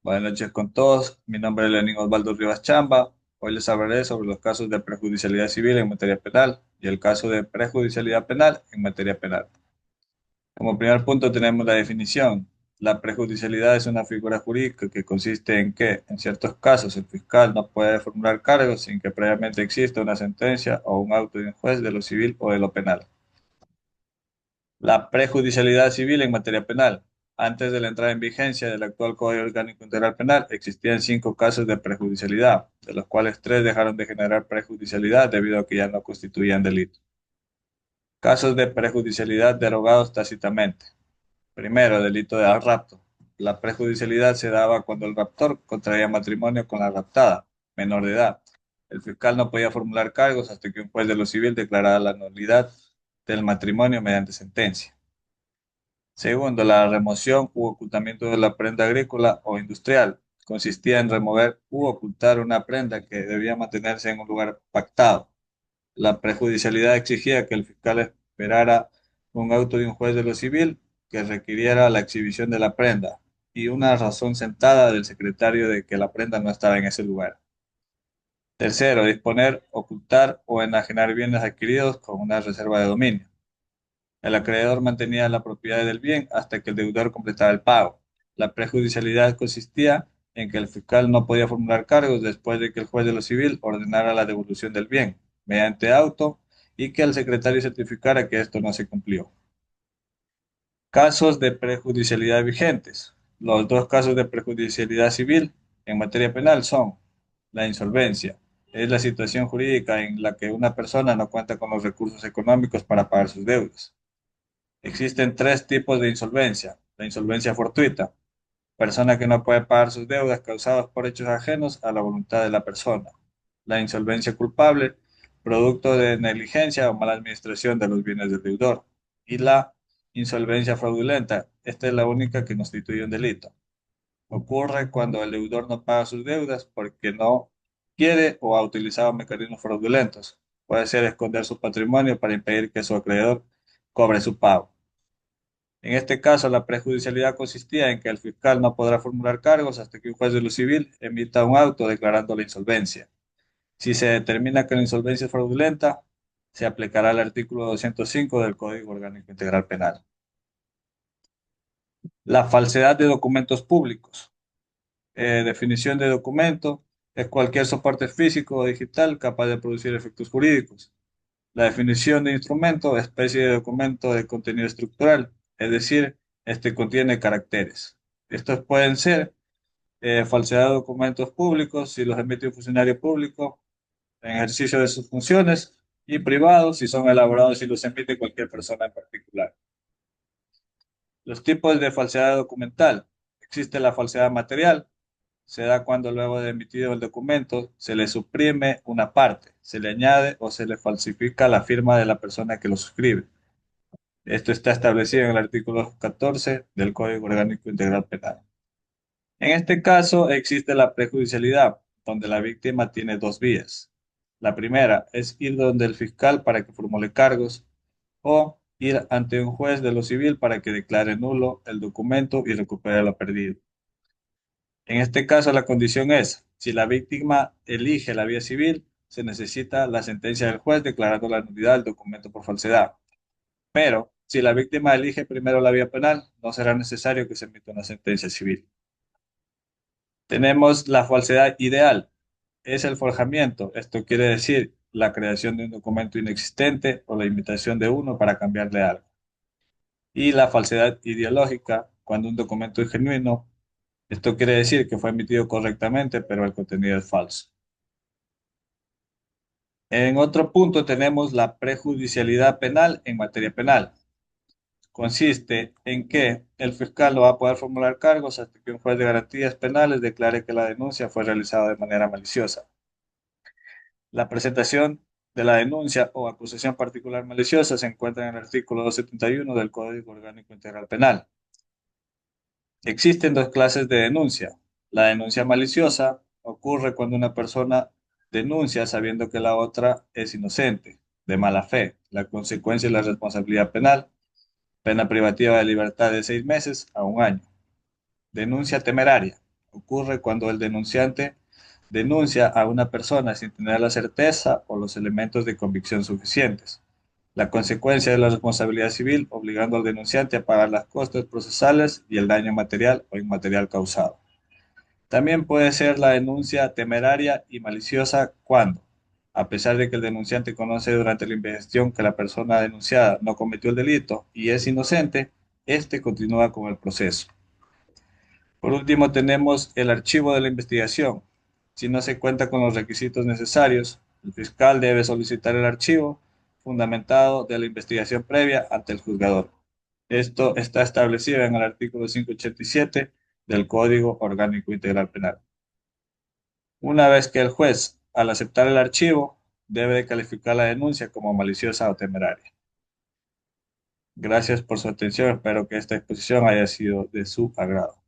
Buenas noches con todos. Mi nombre es Lenín Osvaldo Rivas Chamba. Hoy les hablaré sobre los casos de prejudicialidad civil en materia penal y el caso de prejudicialidad penal en materia penal. Como primer punto tenemos la definición. La prejudicialidad es una figura jurídica que consiste en que, en ciertos casos, el fiscal no puede formular cargos sin que previamente exista una sentencia o un auto de un juez de lo civil o de lo penal. La prejudicialidad civil en materia penal. Antes de la entrada en vigencia del actual Código Orgánico Integral Penal, existían 5 casos de prejudicialidad, de los cuales 3 dejaron de generar prejudicialidad debido a que ya no constituían delito. Casos de prejudicialidad derogados tácitamente. Primero, delito de rapto. La prejudicialidad se daba cuando el raptor contraía matrimonio con la raptada, menor de edad. El fiscal no podía formular cargos hasta que un juez de lo civil declarara la nulidad del matrimonio mediante sentencia. Segundo, la remoción u ocultamiento de la prenda agrícola o industrial. Consistía en remover u ocultar una prenda que debía mantenerse en un lugar pactado. La prejudicialidad exigía que el fiscal esperara un auto de un juez de lo civil que requiriera la exhibición de la prenda y una razón sentada del secretario de que la prenda no estaba en ese lugar. Tercero, disponer, ocultar o enajenar bienes adquiridos con una reserva de dominio. El acreedor mantenía la propiedad del bien hasta que el deudor completaba el pago. La prejudicialidad consistía en que el fiscal no podía formular cargos después de que el juez de lo civil ordenara la devolución del bien mediante auto y que el secretario certificara que esto no se cumplió. Casos de prejudicialidad vigentes. Los 2 casos de prejudicialidad civil en materia penal son la insolvencia. Es la situación jurídica en la que una persona no cuenta con los recursos económicos para pagar sus deudas. Existen 3 tipos de insolvencia. La insolvencia fortuita, persona que no puede pagar sus deudas causadas por hechos ajenos a la voluntad de la persona. La insolvencia culpable, producto de negligencia o mala administración de los bienes del deudor. Y la insolvencia fraudulenta, esta es la única que constituye un delito. Ocurre cuando el deudor no paga sus deudas porque no quiere o ha utilizado mecanismos fraudulentos. Puede ser esconder su patrimonio para impedir que su acreedor cobre su pago. En este caso, la prejudicialidad consistía en que el fiscal no podrá formular cargos hasta que un juez de lo civil emita un auto declarando la insolvencia. Si se determina que la insolvencia es fraudulenta, se aplicará el artículo 205 del Código Orgánico Integral Penal. La falsedad de documentos públicos. Definición de documento es cualquier soporte físico o digital capaz de producir efectos jurídicos. La definición de instrumento, especie de documento de contenido estructural, es decir, este contiene caracteres. Estos pueden ser falsedad de documentos públicos si los emite un funcionario público en ejercicio de sus funciones y privados si son elaborados y los emite cualquier persona en particular. Los tipos de falsedad documental. Existe la falsedad material. Se da cuando luego de emitido el documento se le suprime una parte, se le añade o se le falsifica la firma de la persona que lo suscribe. Esto está establecido en el artículo 14 del Código Orgánico Integral Penal. En este caso existe la prejudicialidad, donde la víctima tiene 2 vías. La primera es ir donde el fiscal para que formule cargos o ir ante un juez de lo civil para que declare nulo el documento y recupere lo perdido. En este caso la condición es, si la víctima elige la vía civil, se necesita la sentencia del juez declarando la nulidad del documento por falsedad. Pero si la víctima elige primero la vía penal, no será necesario que se emita una sentencia civil. Tenemos la falsedad ideal, es el forjamiento. Esto quiere decir la creación de un documento inexistente o la imitación de uno para cambiarle algo. Y la falsedad ideológica, cuando un documento es genuino, esto quiere decir que fue emitido correctamente, pero el contenido es falso. En otro punto tenemos la prejudicialidad penal en materia penal. Consiste en que el fiscal no va a poder formular cargos hasta que un juez de garantías penales declare que la denuncia fue realizada de manera maliciosa. La presentación de la denuncia o acusación particular maliciosa se encuentra en el artículo 271 del Código Orgánico Integral Penal. Existen 2 clases de denuncia. La denuncia maliciosa ocurre cuando una persona denuncia sabiendo que la otra es inocente, de mala fe. La consecuencia es la responsabilidad penal, pena privativa de libertad de 6 meses a un año. Denuncia temeraria. ocurre cuando el denunciante denuncia a una persona sin tener la certeza o los elementos de convicción suficientes. La consecuencia de la responsabilidad civil obligando al denunciante a pagar las costas procesales y el daño material o inmaterial causado. También puede ser la denuncia temeraria y maliciosa cuando, a pesar de que el denunciante conoce durante la investigación que la persona denunciada no cometió el delito y es inocente, éste continúa con el proceso. Por último, tenemos el archivo de la investigación. Si no se cuenta con los requisitos necesarios, el fiscal debe solicitar el archivo fundamentado de la investigación previa ante el juzgador. Esto está establecido en el artículo 587 del Código Orgánico Integral Penal. Una vez que el juez, al aceptar el archivo, debe de calificar la denuncia como maliciosa o temeraria. Gracias por su atención. Espero que esta exposición haya sido de su agrado.